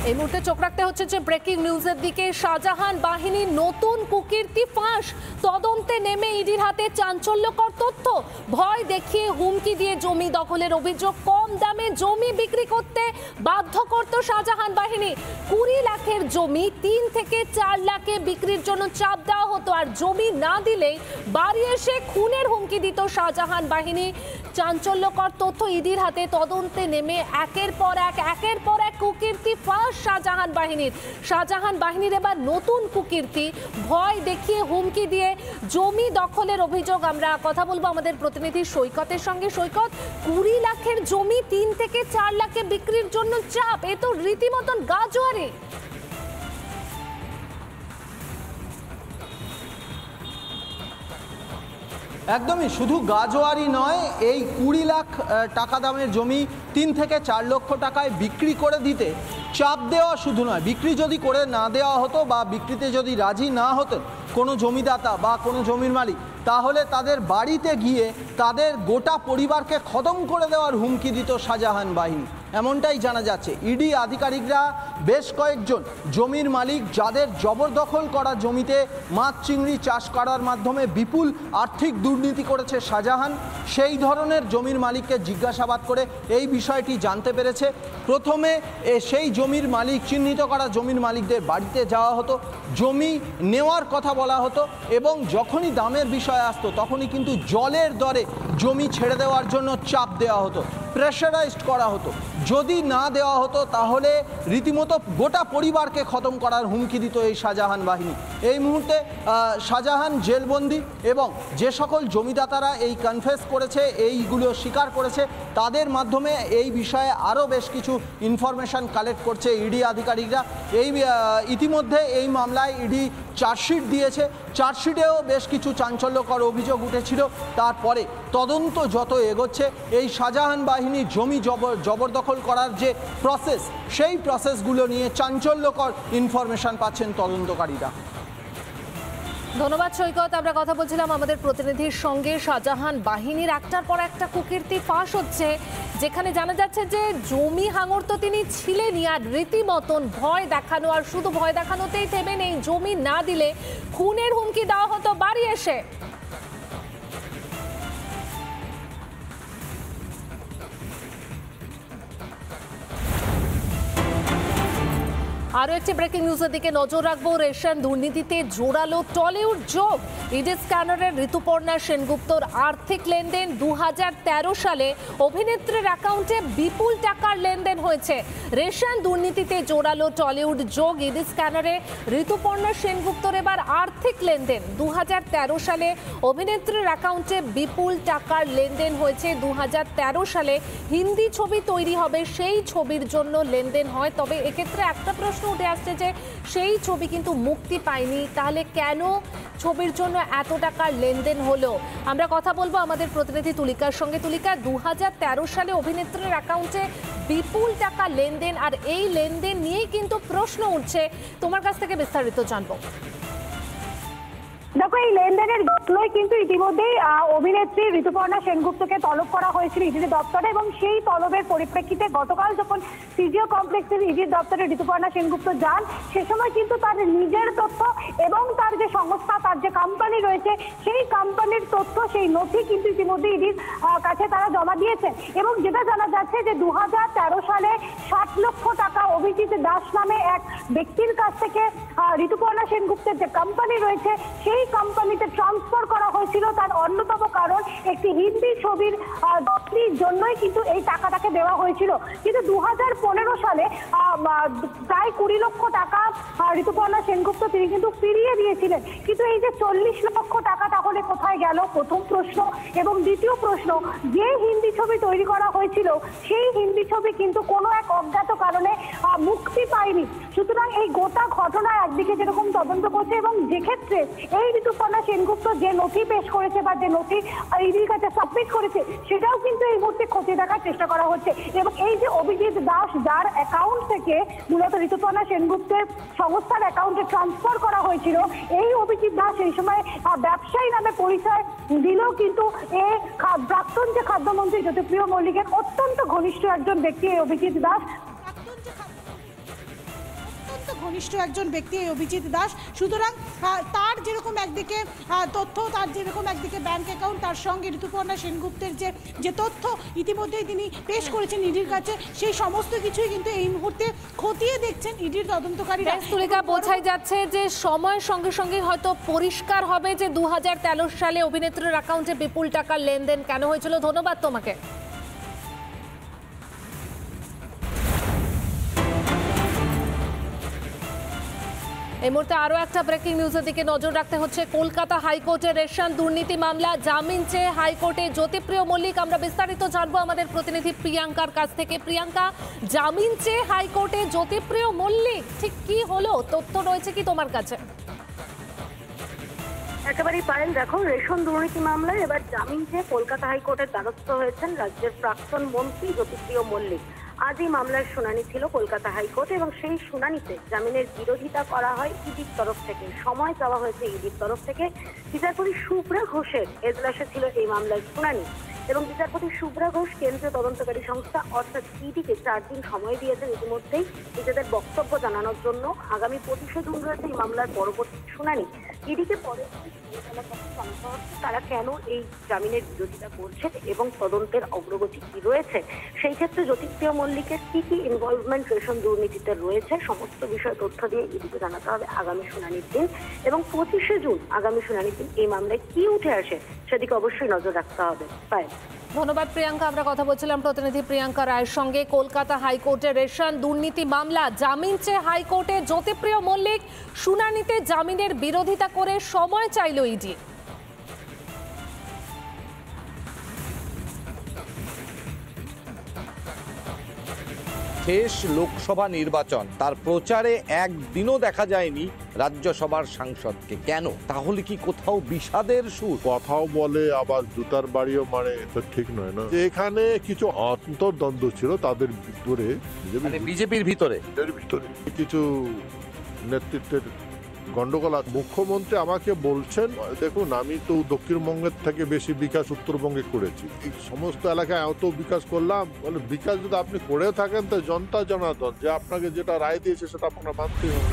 এই মুহূর্তে চোখ রাখতে হচ্ছে যে ব্রেকিং নিউজের দিকে। শাহজাহান বাহিনীর নতুন কুকীর্তি ফাঁস, তদন্তে নেমে ইডির হাতে চাঞ্চল্যকর তথ্য। ভয় দেখিয়ে হুমকি দিয়ে জমি দখলের অভিযোগ। কম দামে জমি বিক্রি করতে বাধ্য করত শাহজাহান বাহিনী। 20 লাখের জমি 3 থেকে 4 লাখে বিক্রির জন্য চাপ দেওয়া হতো, আর জমি না দিলেই বাড়ি এসে খুনের হুমকি দিত শাহজাহান বাহিনী। চাঞ্চল্যকর তথ্য ইডির হাতে, তদন্তে নেমে একের পর এক কুকীর্তি ফাঁস শাহজাহান বাহিনীর এবার নতুন কুকীর্তি। ভয় দেখিয়ে হুমকি দিয়ে জমি দখলের অভিযোগ। আমরা কথা বলবো আমাদের প্রতিনিধি সৈকতের সঙ্গে। সৈকত, 20 লাখের জমি 3 থেকে 4 লাখে বিক্রির জন্য চাপ, এ তো রীতিমতন গাজোয়ারি। একদমই, শুধু গাজোয়ারি নয়, এই 20 লাখ টাকা দামের জমি 3 থেকে 4 লক্ষ টাকায় বিক্রি করে দিতে চাপ দেওয়া শুধু নয়, বিক্রি যদি করে না দেওয়া হতো বা বিক্রিতে যদি রাজি না হতেন কোনো জমিদাতা বা কোনো জমির মালিক, তাহলে তাদের বাড়িতে গিয়ে তাদের গোটা পরিবারকে খতম করে দেওয়ার হুমকি দিত শাহজাহান বাহিনী, এমনটাই জানা যাচ্ছে। ইডি আধিকারিকরা বেশ কয়েকজন জমির মালিক যাদের জবরদখল করা জমিতে মাছ চিংড়ি চাষ করার মাধ্যমে বিপুল আর্থিক দুর্নীতি করেছে শাহজাহান, সেই ধরনের জমির মালিককে জিজ্ঞাসাবাদ করে এই বিষয়টি জানতে পেরেছে। প্রথমে সেই জমির মালিক, চিহ্নিত করা জমির মালিকদের বাড়িতে যাওয়া হতো, জমি নেওয়ার কথা বলা হতো এবং যখনই দামের বিষয় আসতো তখনই কিন্তু জলের দরে জমি ছেড়ে দেওয়ার জন্য চাপ দেওয়া হতো, প্রেশারাইজড করা হতো। যদি না দেওয়া হতো তাহলে রীতিমতো গোটা পরিবারকে খতম করার হুমকি দিত এই শাহজাহান বাহিনী। এই মুহূর্তে শাহজাহান জেলবন্দি এবং যে সকল জমিদাতারা এই কনফেস করেছে, এইগুলো স্বীকার করেছে, তাদের মাধ্যমে এই বিষয়ে আরও বেশ কিছু ইনফরমেশান কালেক্ট করছে ইডি আধিকারিকরা। ইতিমধ্যে এই মামলায় ইডি চার্জশিট দিয়েছে। চার্জশিটেও বেশ কিছু চাঞ্চল্যকর অভিযোগ উঠেছিল। তারপরে তদন্ত যত এগোচ্ছে, এই শাহজাহান বাহিনীর জমি জবরদখল করার যে প্রসেস, সেই প্রসেসগুলো নিয়ে চাঞ্চল্যকর ইনফরমেশন পাচ্ছেন তদন্তকারীরা। ধন্যবাদ সৈকত। আমরা কথা বলছিলাম আমাদের প্রতিনিধির সঙ্গে। শাহজাহান বাহিনীর একটার পর একটা কুকীর্তি ফাঁস হচ্ছে, যেখানে জানা যাচ্ছে যে জমি হাঙর তো তিনি ছিলেনই, আর রীতিমতন ভয় দেখানো, আর শুধু ভয় দেখানোতেই থেমে নেই, জমি না দিলে খুনের হুমকি দেওয়া হতো বাড়ি এসে। আরও একটি ব্রেকিং নিউজের দিকে নজর রাখবো। রেশন দুর্নীতিতে জোরালো টলিউড যোগ। ইডি স্ক্যানারের ঋতুপর্ণা সেনগুপ্তর আর্থিক লেনদেন। 2013 সালে অভিনেত্রীর অ্যাকাউন্টে বিপুল টাকার লেনদেন হয়েছে। রেশন দুর্নীতিতে জোরালো টলিউড যোগ। ইডি স্ক্যানারে ঋতুপর্ণা সেনগুপ্তর এবার আর্থিক লেনদেন। 2013 সালে অভিনেত্রীর অ্যাকাউন্টে বিপুল টাকার লেনদেন হয়েছে। 2013 সালে হিন্দি ছবি তৈরি হবে, সেই ছবির জন্য লেনদেন হয়। তবে এক্ষেত্রে একটা প্রশ্ন উঠে আসছে যে সেই ছবি কিন্তু মুক্তি পায়নি, তাহলে কেন ছবির জন্য এত টাকার লেনদেন হলো? আমরা কথা বলবো আমাদের প্রতিনিধি তুলিকার সঙ্গে। তুলিকা, 2013 সালে অভিনেত্রীর অ্যাকাউন্টে বিপুল টাকা লেনদেন, আর এই লেনদেন নিয়েই কিন্তু প্রশ্ন উঠছে। তোমার কাছ থেকে বিস্তারিত জানবো। দেখো, এই লেনদেনের ঘটনায় কিন্তু ইতিমধ্যেই অভিনেত্রী ঋতুপর্ণা সেনগুপ্তকে তলব করা হয়েছিল ইডি দপ্তরে, এবং সেই তলবের পরিপ্রেক্ষিতে গতকাল যখন সিজিও কমপ্লেক্সের ইডি দপ্তরে ঋতুপর্ণা সেনগুপ্ত যান, সে সময় কিন্তু তার নিজের তথ্য এবং তার যে সংস্থা, তার যে কোম্পানি রয়েছে, সেই কোম্পানির তথ্য, সেই নথি কিন্তু ইতিমধ্যে ইডির কাছে তারা জমা দিয়েছে। এবং যেটা জানা যাচ্ছে যে 2013 সালে 60 লক্ষ টাকা অভিজিৎ দাস নামে এক ব্যক্তির কাছ থেকে ঋতুপর্ণা সেনগুপ্তের যে কোম্পানি রয়েছে, সেই কোম্পানিতে ট্রান্সফার করা হয়েছিল। তার অন্যতম কারণ একটি হিন্দি ছবির দখলির জন্যই কিন্তু এই টাকাটাকে দেওয়া হয়েছিল। কিন্তু 2015 সালে প্রায় 20 লক্ষ টাকা ঋতুপর্ণা সেনগুপ্ত তিনি কিন্তু ফিরিয়ে দিয়েছিলেন। কিন্তু এই যে 40 লক্ষ টাকা তাহলে কোথায় গেল, প্রথম প্রশ্ন। এবং দ্বিতীয় প্রশ্ন, যে হিন্দি ছবি তৈরি করা হয়েছিল, সেই হিন্দি ছবি কিন্তু কোনো এক অজ্ঞাত কারণে মুক্তি পায়নি। সুতরাং এই গোটা ঘটনা একদিকে যেরকম তদন্ত করছে, এবং যেক্ষেত্রে এই ঋতুপর্ণা সেনগুপ্ত যে নথি পেশ করেছে বা যে নথি ইডির কাছে সাবমিট করেছে, সেটাও কিন্তু এই মুহূর্তে খতিয়ে দেখার চেষ্টা করা হচ্ছে। এবং এই যে অভিজিৎ দাস, যার অ্যাকাউন্ট থেকে মূলত ঋতুপর্ণা সেনগুপ্তের সংস্থার অ্যাকাউন্টে ট্রান্সফার করা হয়েছিল, এই অভিজিৎ দাস এই সময় ব্যবসায়ী নামে পরিচয় দিলেও কিন্তু প্রাক্তন যে খাদ্যমন্ত্রী জ্যোতিপ্রিয় মল্লিকের অত্যন্ত ঘনিষ্ঠ একজন ব্যক্তি এই অভিজিৎ দাস। ঘনিষ্ঠ একজন ব্যক্তি এই অভিজিৎ দাস। সুতরাং তার যেরকম একদিকে তথ্য, তার যেরকম একদিকে ব্যাংক অ্যাকাউন্ট, তার সঙ্গে ঋতুপর্ণা সেনগুপ্তের যে তথ্য ইতিমধ্যেই তিনি পেশ করেছেন ইডির কাছে, সেই সমস্ত কিছুই কিন্তু এই মুহূর্তে খতিয়ে দেখছেন ইডির তদন্তকারীরা। তুলিকা, বোঝাই যাচ্ছে যে সময়ের সঙ্গে সঙ্গে হয়তো পরিষ্কার হবে যে 2013 সালে অভিনেত্রীর অ্যাকাউন্টে বিপুল টাকার লেনদেন কেন হয়েছিল। ধন্যবাদ তোমাকে। এই মুহূর্তে আরও একটা ব্রেকিং নিউজের দিকে নজর রাখতে হচ্ছে। কলকাতা হাইকোর্টের রেশন দুর্নীতি মামলা, জামিন চেয়ে হাইকোর্টে জ্যোতিপ্রিয় মল্লিক। আমরা বিস্তারিত জানবো আমাদের প্রতিনিধি প্রিয়াঙ্কার কাছ থেকে। প্রিয়াঙ্কা, জামিন চেয়ে হাইকোর্টে জ্যোতিপ্রিয় মল্লিক, ঠিক কি হলো? তথ্য রয়েছে কি তোমার কাছে? একেবারেই পায়েল, দেখো, রেশন দুর্নীতি মামলায় এবার জামিন চেয়ে কলকাতা হাইকোর্টের দ্বারস্থ হয়েছেন রাজ্যের প্রাক্তন মন্ত্রী জ্যোতিপ্রিয় মল্লিক। আজ এই মামলার শুনানি ছিল কলকাতা হাইকোর্টে এবং সেই শুনানিতে জামিনের বিরোধিতা করা হয় ইডির তরফ থেকে। সময় চাওয়া হয়েছে ইডির তরফ থেকে। বিচারপতি শুভ্রা ঘোষের এজলাসে ছিল এই মামলার শুনানি এবং বিচারপতি শুভ্রা ঘোষ কেন্দ্রীয় তদন্তকারী সংস্থা অর্থাৎ ইডিকে 4 দিন সময় দিয়েছেন ইতিমধ্যেই নিজেদের বক্তব্য জানানোর জন্য। আগামী 25শে জুন রয়েছে এই মামলার পরবর্তী শুনানি। ইডিকে পরে তারা কেন এই জামিনের বিরোধিতা করছে এবং তদন্তের অগ্রগতি কি রয়েছে, সেই ক্ষেত্রে জ্যোতিপ্রিয় মল্লিকের কি কি ইনভলভমেন্ট রেশন দুর্নীতিতে রয়েছে, সমস্ত বিষয় তথ্য দিয়ে ইডিকে জানাতে হবে আগামী শুনানির দিন। এবং 25শে জুন আগামী শুনানির দিন এই মামলায় কি উঠে আসে সেদিকে অবশ্যই নজর রাখতে হবে। ধন্যবাদ প্রিয়াঙ্কা। আমরা কথা বলছিলাম প্রতিনিধি প্রিয়াঙ্কা রায়ের সঙ্গে। কলকাতা হাইকোর্টের রেশন দুর্নীতি মামলা, জামিন চেয়ে হাইকোর্টে জ্যোতিপ্রিয় মল্লিক। শুনানিতে জামিনের বিরোধিতা করে সময় চাইল ইডি। শেষ লোকসভা নির্বাচন, তার প্রচারে একদিনও দেখা যায়নি রাজ্যসভার সাংসদকে। কেন? তাহলে কি কোথাও বিষাদের সুর? কথাও বলে আবার জুতার বাড়িও মারে, তো ঠিক নয় না। এখানে কিছু অন্তর্দ্বন্দ্ব ছিল তাদের ভিতরে, বিজেপির ভিতরে কিছু নেতৃত্বের গন্ডগোল আছে। মুখ্যমন্ত্রী আমাকে বলছেন, দেখুন আমি তো দক্ষিণবঙ্গের থেকে বেশি বিকাশ উত্তরবঙ্গে করেছি, এই সমস্ত এলাকায় এত বিকাশ করলাম। বলে বিকাশ যদি আপনি করে থাকেন তো জনতা জনার্দন যে আপনাকে যেটা রায় দিয়েছে সেটা আপনার মানতে হবে।